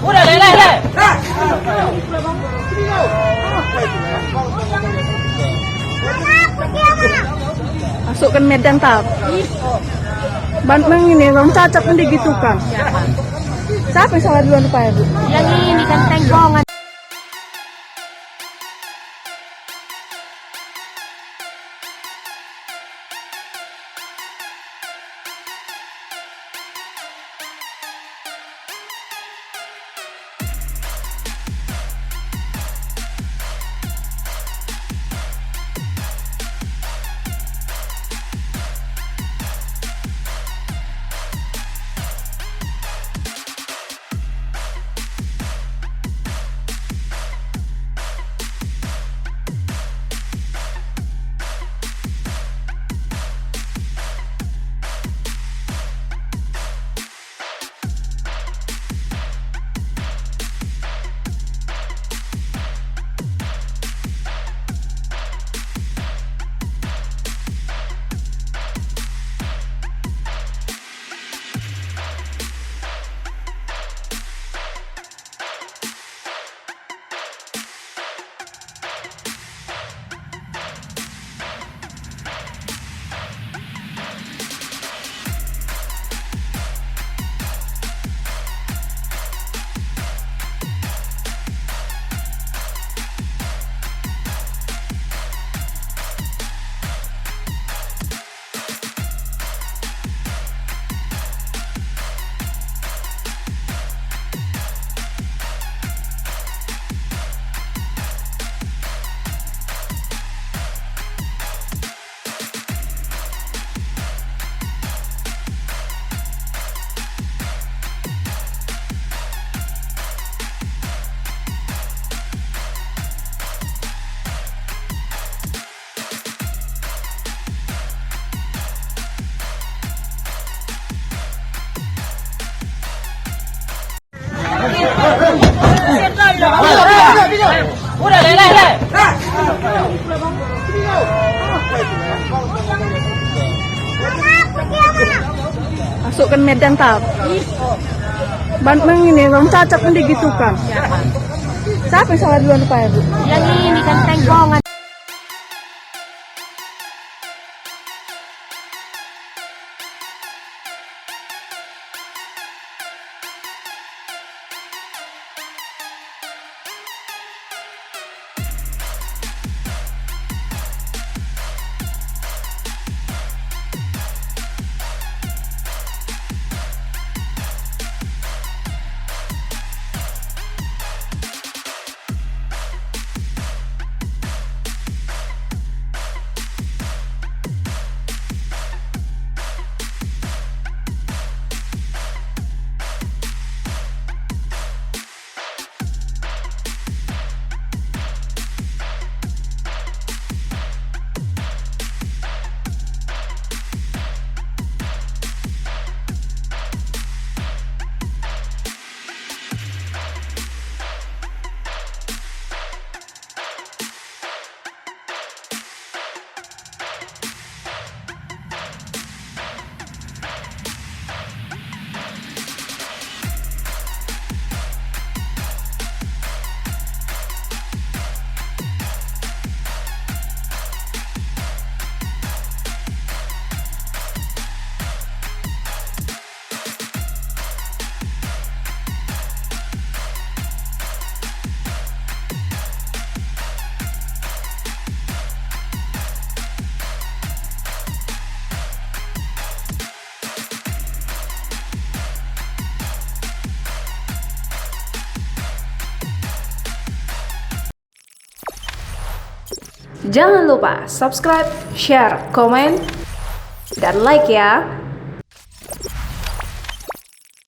Udah, lele. Masukkan medan tapi Bang ini bang cacat kan digitukan. Siapa yang salah duluan Pak Ibu? Yang ini kan tengkongan. Udah, lele. Masukkan medan tapi Bang ini bang cacat kan digitukan. Siapa yang salah duluan Pak Ibu? Yang ini kan tengkongan. Jangan lupa subscribe, share, komen, dan like ya.